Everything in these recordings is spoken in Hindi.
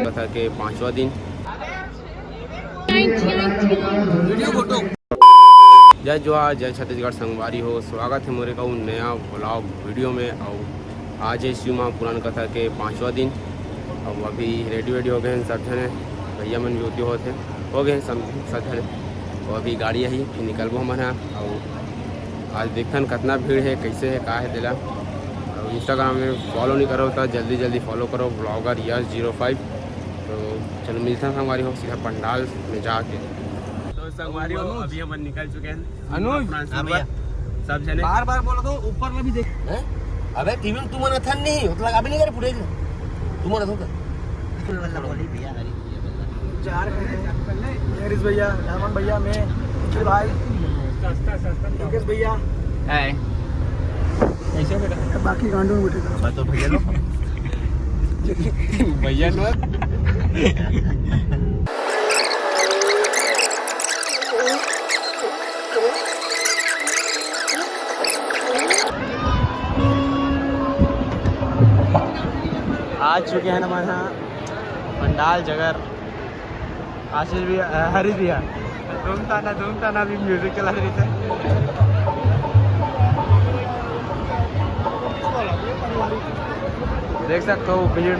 कथा के 5वां दिन। जय जोहार, जय छत्तीसगढ़ संगवारी हो। स्वागत है मोरे का नया व्लॉग वीडियो में। और आज है शिव महापुराण कथा के 5वां दिन। और अभी रेडी वेडी हो गए हैं सब जने, भैया मन भी होती होते हो गए हैं सब जने। और अभी गाड़ी आई फिर निकलबो हम यहाँ। और आज देखन कितना भीड़ है, कैसे है, का है दिला। और इंस्टाग्राम में फॉलो नहीं करो तो जल्दी जल्दी फॉलो करो, ब्लॉगर यश05। तो चलो मिलते हैं संगवारी हो सीधा पंडाल में जाके। तो संगवारी हो अभी हम निकल चुके हैं अनुज सब जने। बार बार बोलो तो ऊपर में भी देख। अबे टीवी में तुम्हारा थन नहीं मतलब अभी नहीं करे पूरे तुम्हारा होगा चार हरीश भैया, रामन भैया, मैं निखिल भाई, योगेश भैया है ऐसे बेटा, बाकी गांडों में बैठे मैं तो भैया लोग भैया लोग आ चुके हैं हमारे यहाँ पंडाल जगह। आशीष भैया, हरीश भैया धूमताना भी म्यूजिक चला रही थे। देख सकते हो भीड़।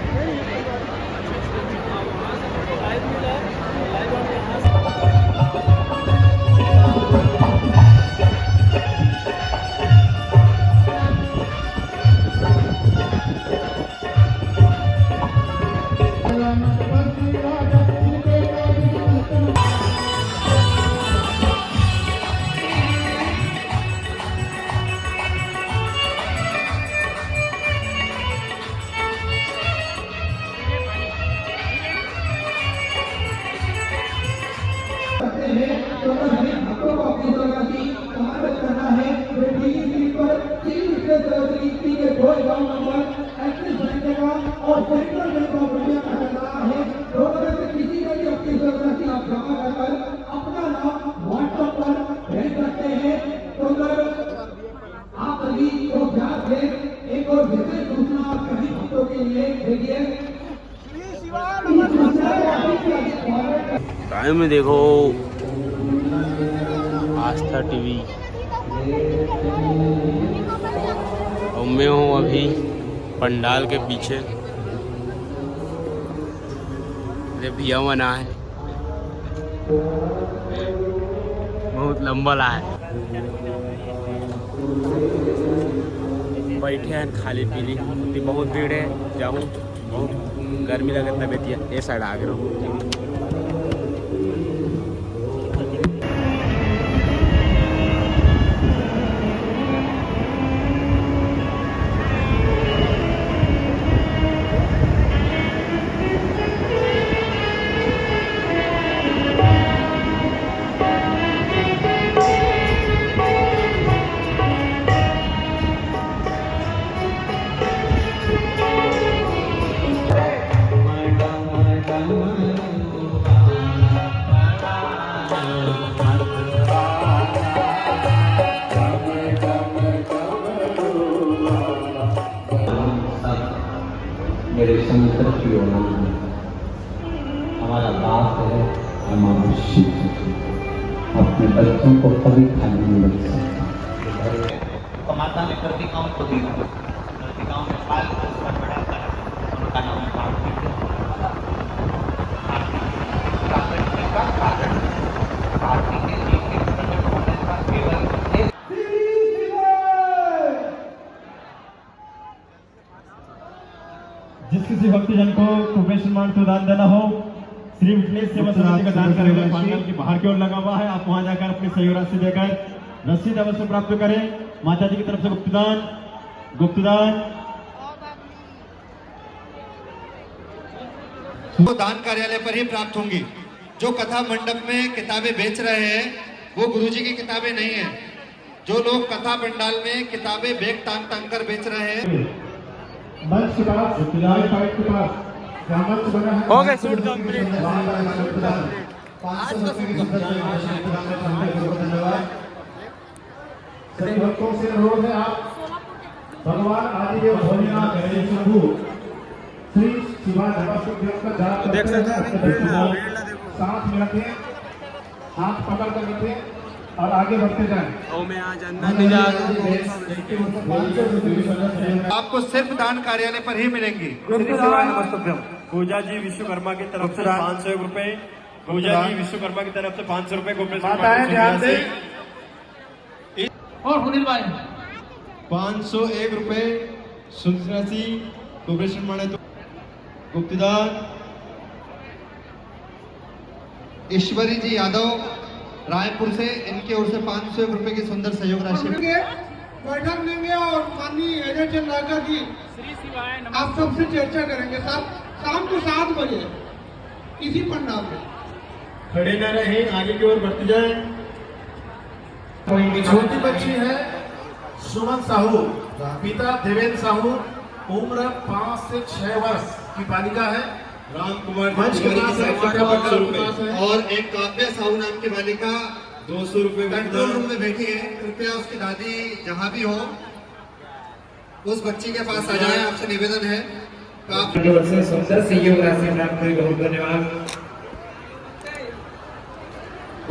टाइम में देखो आस्था टीवी। और मैं हूँ अभी पंडाल के पीछे। अरे भैया मना है, बहुत लंबा ला है। बैठे हैं खाली पीली, बहुत भीड़ है। जाऊँ बहुत गर्मी लगत तबियत ये साइड आ गया। मेरे संतर की ओर हमारा बाप है, हमारा शिव अपने बच्चों को कभी खाली नहीं रख सकता। माता ने प्रतिकाओं को दी, प्रतिकाओं में पाल को बढ़ाता है, उनका नाम है कार्तिक। कार्तिक के जी के प्रकट होने का केवल जिस किसी भक्तजन को रुपये सम्मान को दान देना हो, श्री विठलेश सेवा समिति का दान करेगा पंडाल की बाहर की ओर लगा हुआ है। आप वहां जाकर अपनी सहयोग राशि देकर रसीद अवश्य प्राप्त करें। माता जी की तरफ से गुप्तदान वो दान कार्यालय पर ही प्राप्त होंगी। जो कथा मंडप में किताबें बेच रहे हैं वो गुरुजी की किताबें नहीं है। जो लोग कथा पंडाल में किताबें बैग टांग टांग कर बेच रहे हैं। मंच के पास, फाइट के पास मंच बना है, हो गए शूट कंप्लीट। सभी भक्तों से अनुरोध है आप भगवान आदिदेव भोलेनाथ गणेश शंभु श्री शिवा नमस्तुभ्यं का जाप देख सकते हैं साथ में रखें, हाथ पकड़ कर रखें और आगे बढ़ते जाएं। और मैं आज अंदर नहीं जा रहा हूँ। आपको सिर्फ दान कार्यालय पर ही मिलेंगी। श्री शिवाय नमस्तुभ्यम। पूजा जी विश्वकर्मा की तरफ से 500 रुपए, पूजा जी विश्वकर्मा की तरफ से 500 रुपए माताएं ध्यान दें। और सुनील भाई 501 रुपए सुंदरासी कॉर्पोरेशन माने तो गुप्तदान ईश्वरी जी यादव रायपुर से, इनकी ओर से 500 रुपए की सुंदर सहयोग राशि। बैठक लेंगे और माननीय अजय चंद्राकर जी आप सबसे चर्चा करेंगे साहब शाम को 7 बजे इसी पंडाल में। खड़े न रहे, आगे की ओर बढ़ते जाएं। छोटी बच्ची है सुमन साहू, पिता देवेंद्र साहू, उम्र 5 से 6 वर्ष की बालिका है। राम कुमार मंच के पास है, और एक काव्या साहू नाम की बालिका 200 रुपए कंट्रोल रूम में बैठी है। कृपया उसकी दादी जहाँ भी हो उस बच्ची के पास आ जाए, आपसे निवेदन है। सुंदर सहयोग राशि प्राप्त हुई, बहुत धन्यवाद।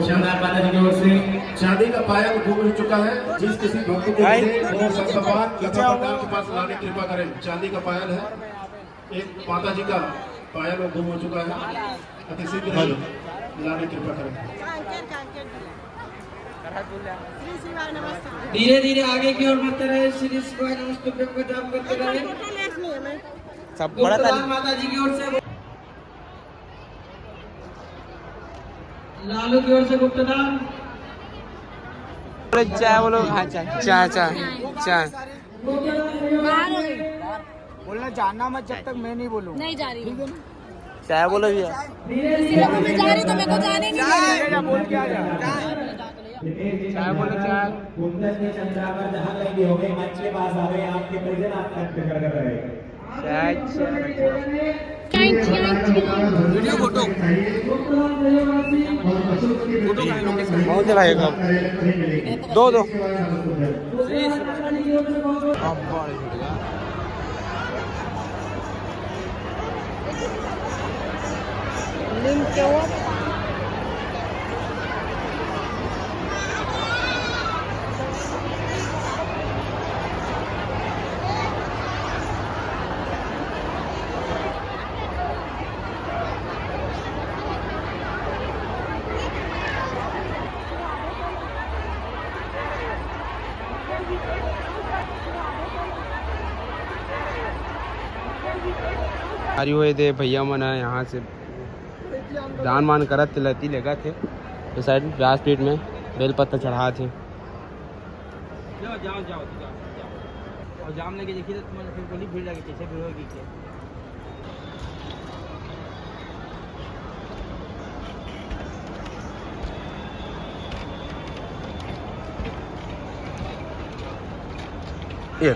शानदार माता जी की ओर से चांदी का पायल गुम हो चुका है। जिस किसी भक्त को मिले वो सत्सवान कथा पंडाल के पास लाने की कृपा करें। चांदी का पायल है, एक माता जी का पायल वो गुम हो चुका है, अति शीघ्र लाने की कृपा करें। धीरे धीरे आगे की ओर बढ़ते रहे। श्री शिवाय नमस्तुभ्यं का जाप करते रहे। सब बड़ा था। माता जी की ओर से लालू की ओर से गुप्तदान। चाय बोलो। हाँ चाय चाय चाय चाय बोलना जानना मत जब तक मैं नहीं बोलूँ। नहीं जा रही हूँ। चाय बोलो भैया। मैं जा रही तो मेरे को जाने नहीं देगा। बोल के आ जा। चाय बोलो चाय। चंद्रावर जहाँ कहीं भी हो गए मंच के पास आ गए, आपके परिजन आप तक कर रहे हैं। चाय चाय वीडियो फोटो बहुत है भाई कब दो दो लिंक क्या हुआ? आरी हुए थे भैया मन यहाँ से दान मान करत लती लगा थे तो साइड व्यासपीठ में बेलपत्ता चढ़ा थे। जाओ जाओ जाओ और जाम लेके देखिए तो तुम्हारे फिर गोली भीड़ लगी कैसे भीड़ होगी क्या। ये